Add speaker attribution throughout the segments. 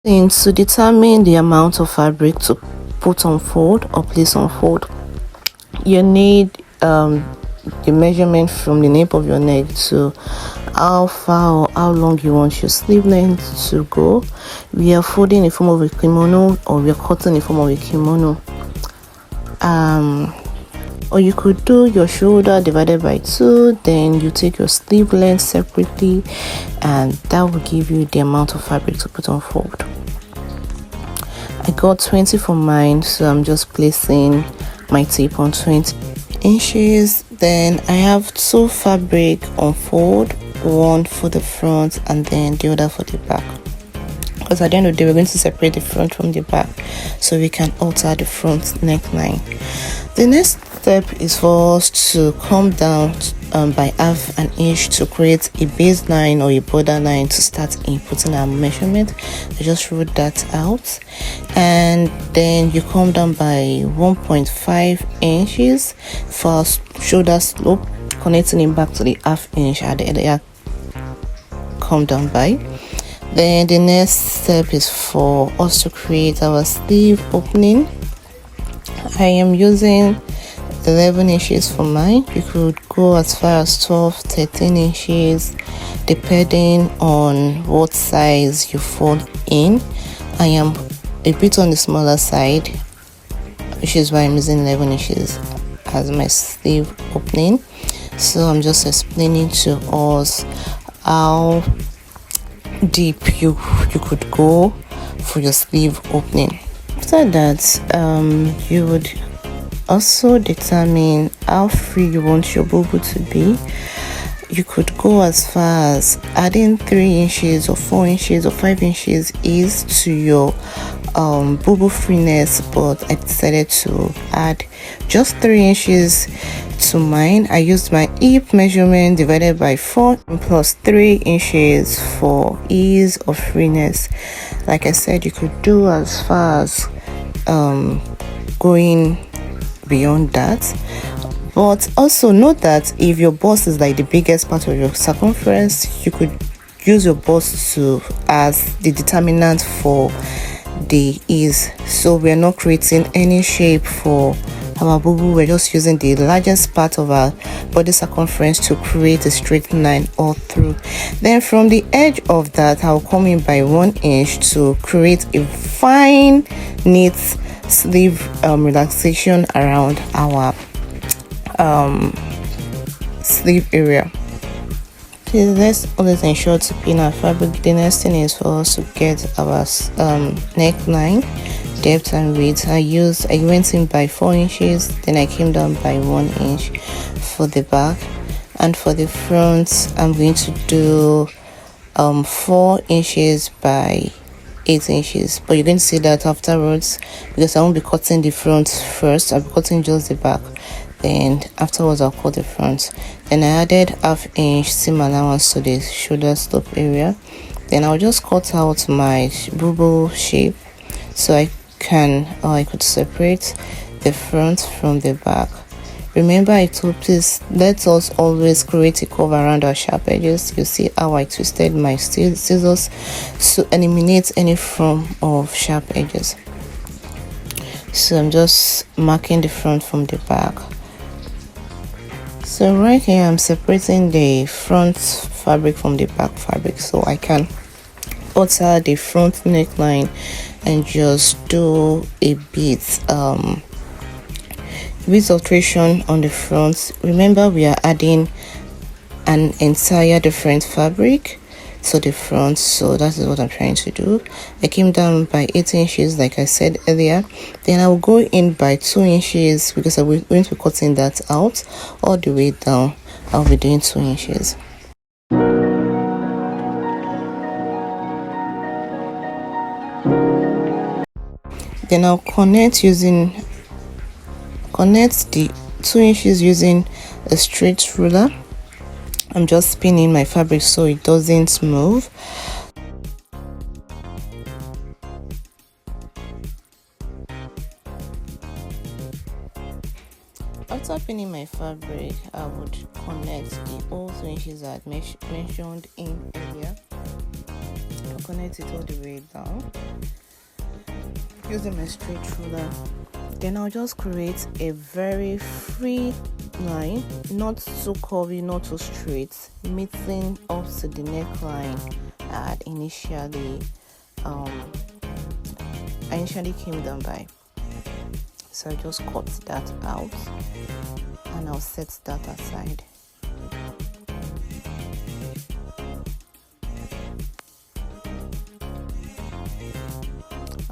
Speaker 1: And to determine the amount of fabric to put on fold or place on fold, you need the measurement from the nape of your neck to how far or how long you want your sleeve length to go. We are folding in form of a kimono, or we are cutting in form of a kimono. Or you could do your shoulder divided by 2, then you take your sleeve length separately, and that will give you the amount of fabric to put on fold. I got 20 for mine, so I'm just placing my tape on 20 inches. Then I have 2 fabric on fold, one for the front and then the other for the back, because at the end of the day we're going to separate the front from the back so we can alter the front neckline. The next step is for us to come down by half an inch to create a baseline or a borderline to start inputting our measurement. I just wrote that out, and then you come down by 1.5 inches for shoulder slope, connecting it back to the half inch at the area come down by. Then the next step is for us to create our sleeve opening. I am using 11 inches for mine. You could go as far as 12-13 inches depending on what size you fold in. I am a bit on the smaller side, which is why I'm using 11 inches as my sleeve opening. So I'm just explaining to us how deep you could go for your sleeve opening. After that, you would also determine how free you want your bubu to be. You could go as far as adding 3 inches or 4 inches or 5 inches is to your bubu freeness, but I decided to add just 3 inches to mine. I used my hip measurement divided by 4 plus 3 inches for ease of freeness. Like I said, you could do as far as going beyond that, but also note that if your bust is like the biggest part of your circumference, you could use your bust to as the determinant for the ease. So we're not creating any shape for our bubu, we're just using the largest part of our body circumference to create a straight line all through. Then from the edge of that, I'll come in by 1 inch to create a fine neat sleeve relaxation around our sleeve area. Please, let's always ensure to pin our fabric. The next thing is for us to get our neckline depth and width. I went in by 4 inches, then I came down by 1 inch for the back, and for the front I'm going to do 4 inches by 8 inches, but you're going to see that afterwards, because I won't be cutting the front first. I'll be cutting just the back, then afterwards I'll cut the front. Then I added half inch seam allowance to the shoulder slope area. Then I'll just cut out my bubu shape so I could separate the front from the back. Remember, I told please let us always create a curve around our sharp edges. You see how I twisted my scissors to eliminate any form of sharp edges. So I'm just marking the front from the back. So right here I'm separating the front fabric from the back fabric, so I can alter the front neckline and just do a bit alteration on the front. Remember, we are adding an entire different fabric to the front, so that is what I'm trying to do. I came down by 8 inches like I said earlier, then I will go in by 2 inches because I'm going to be cutting that out all the way down. I'll be doing 2 inches. Then I'll connect the 2 inches using a straight ruler. I'm just spinning my fabric so it doesn't move. After pinning my fabric, I would connect the whole 2 inches I had mentioned in earlier. I'll connect it all the way down using my straight ruler. Then I'll just create a very free line, not too curvy, not too straight, meeting up to the neckline I initially came down by. So I just cut that out and I'll set that aside.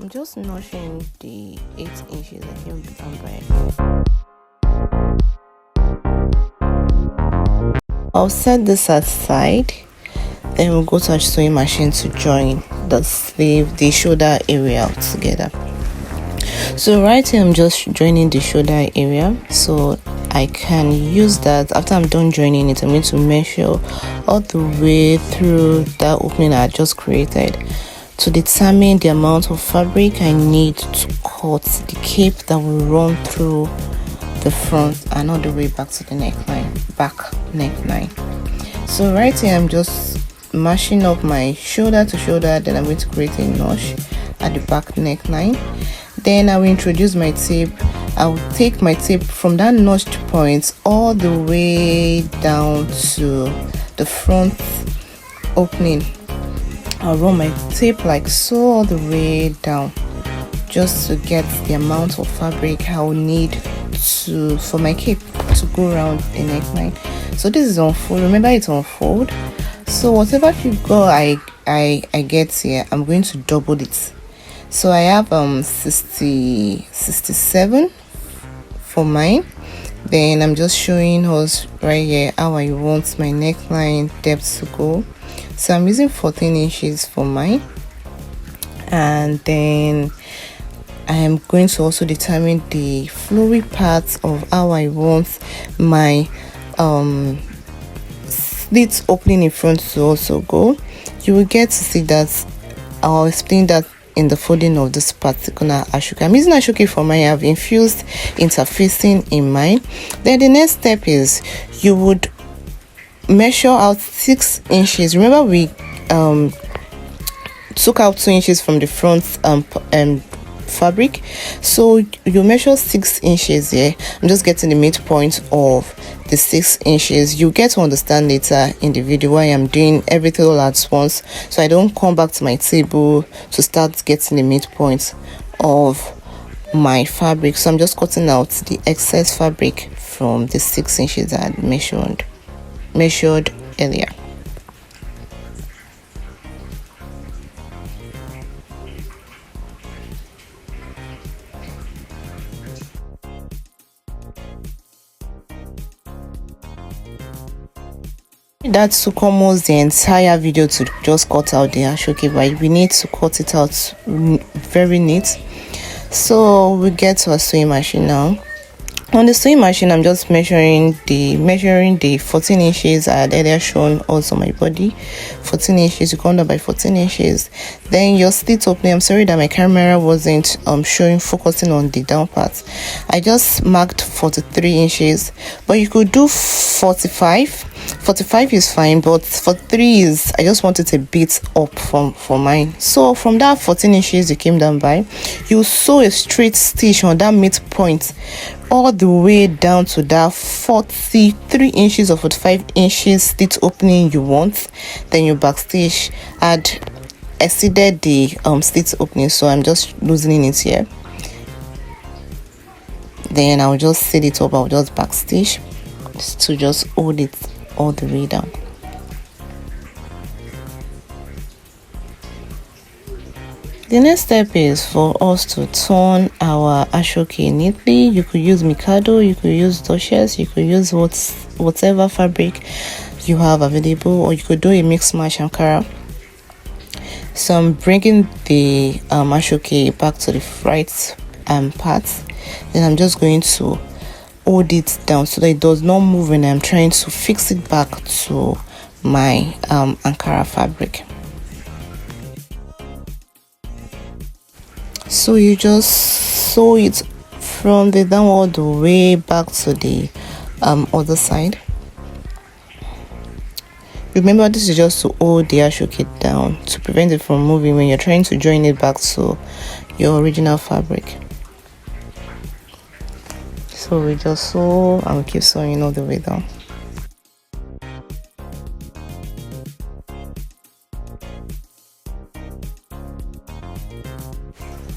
Speaker 1: I'm just notching the 8 inches I came down by. I'll set this aside, then we'll go to our sewing machine to join the sleeve, the shoulder area together. So right here I'm just joining the shoulder area, so I can use that. After I'm done joining it, I'm going to measure all the way through that opening I just created to determine the amount of fabric I need to cut the cape that will run through the front and all the way back to the back neckline. So right here I'm just mashing up my shoulder to shoulder, then I'm going to create a notch at the back neckline. Then I will introduce my tape. I will take my tape from that notched point all the way down to the front opening. I'll run my tape like so all the way down just to get the amount of fabric I will need for my cape to go around the neckline. So this is on fold. Remember, it's on fold. So whatever figure I get here, I'm going to double it. So I have 67 for mine. Then I'm just showing us right here how I want my neckline depth to go. So I'm using 14 inches for mine, and then I am going to also determine the flowy part of how I want my slit opening in front to also go. You will get to see that. I'll explain that in the folding of this particular ashoke. I'm using ashoke for mine. I've infused interfacing in mine. Then the next step is you would measure out 6 inches. Remember, we took out 2 inches from the front fabric, so you measure 6 inches here. I'm just getting the midpoint of the 6 inches. You get to understand later in the video why I'm doing everything all at once, so I don't come back to my table to start getting the midpoint of my fabric. So I'm just cutting out the excess fabric from the 6 inches I had measured earlier. That took almost the entire video to just cut out the ashoke, but we need to cut it out very neat. So we get to a sewing machine now. On the sewing machine, I'm just measuring the 14 inches I had earlier shown also my body. 14 inches, you come down by 14 inches. Then your slit opening, I'm sorry that my camera wasn't focusing on the down part. I just marked 43 inches, but you could do 45. 45 is fine, but 43 is, I just want it a bit up for mine. So from that 14 inches you came down by, you sew a straight stitch on that midpoint all the way down to that 43 inches or 45 inches slit opening you want. Then you backstitch. Had exceeded the slit opening, so I'm just loosening it here. Then I'll just set it up. I'll just backstitch to just hold it all the way down. The next step is for us to turn our ashoke neatly. You could use Mikado, you could use Duchess, you could use whatever fabric you have available, or you could do a mixed match Ankara. So I'm bringing the ashoke back to the right part. Then I'm just going to hold it down so that it does not move when I'm trying to fix it back to my Ankara fabric. So you just sew it from the down all the way back to the other side. Remember, this is just to hold the ashoke down to prevent it from moving when you're trying to join it back to your original fabric. So we just sew and we keep sewing all the way down.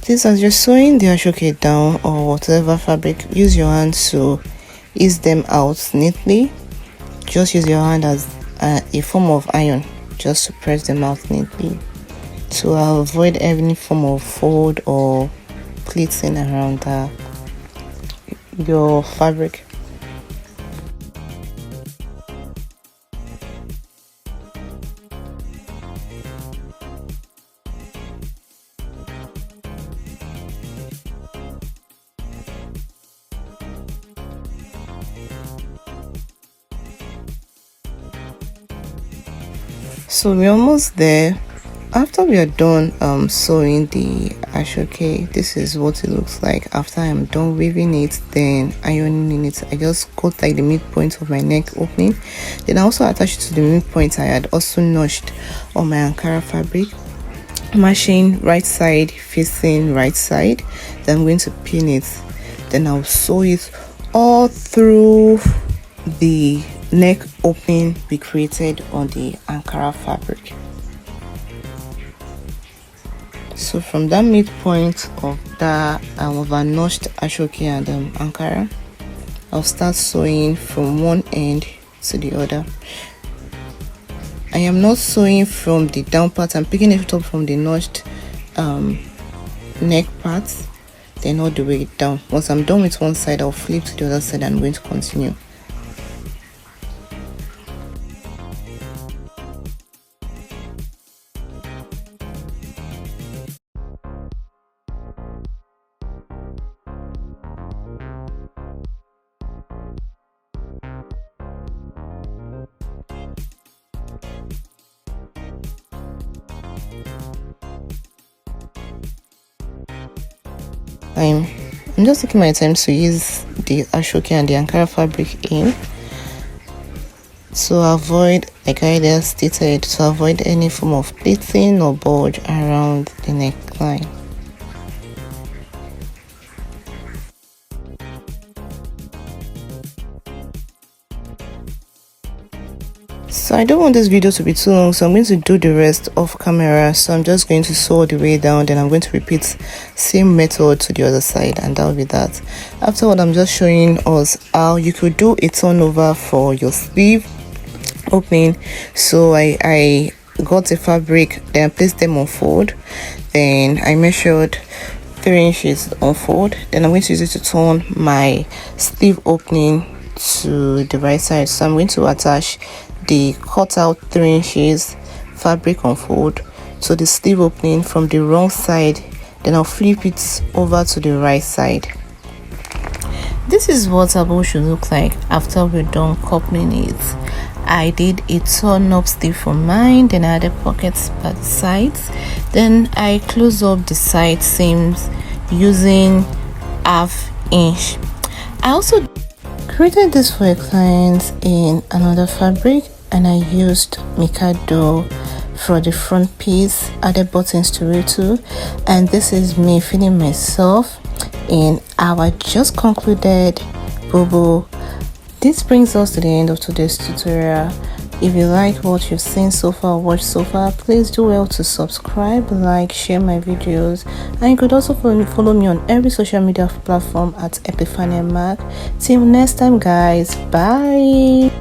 Speaker 1: This, as you're sewing the ashoke down or whatever fabric, use your hand to ease them out neatly. Just use your hand as a form of iron, just to press them out neatly to avoid any form of fold or pleating around your fabric. So we're almost there. After we are done sewing the ashoke, this is what it looks like after I'm done weaving it, then ironing it. I just cut like the midpoint of my neck opening, then I also attach it to the midpoint I had also notched on my Ankara fabric, mashing right side facing right side. Then I'm going to pin it, then I'll sew it all through the neck opening we created on the Ankara fabric. So from that midpoint of that of our notched ashoke and Ankara, I'll start sewing from one end to the other. I am not sewing from the down part, I'm picking it up from the notched neck part, then all the way down. Once I'm done with one side, I'll flip to the other side and I'm going to continue. I'm just taking my time to use the ashoke and the Ankara fabric in to avoid, like I just stated, to avoid any form of pleating or bulge around the neckline. So I don't want this video to be too long, so I'm going to do the rest off camera. So I'm just going to sew the way down, then I'm going to repeat same method to the other side, and that'll be that. Afterward, I'm just showing us how you could do a turnover for your sleeve opening. So I got a fabric, then I placed them on fold, then I measured 3 inches on fold, then I'm going to use it to turn my sleeve opening to the right side. So I'm going to attach the cut out 3 inches fabric on fold to the sleeve opening from the wrong side, then I'll flip it over to the right side. This is what our bow should look like after we're done coupling it. I did a turn up sleeve for mine, then I added pockets by the sides, then I close up the side seams using 1/2 inch. I also created this for a client in another fabric, and I used Mikado for the front piece, added buttons to it too, and this is me filling myself in our just concluded bubu. This brings us to the end of today's tutorial. If you like what you've seen so far, watched so far, please do well to subscribe, like, share my videos, and you could also follow me on every social media platform at Epiphania Mark. Till next time guys, bye.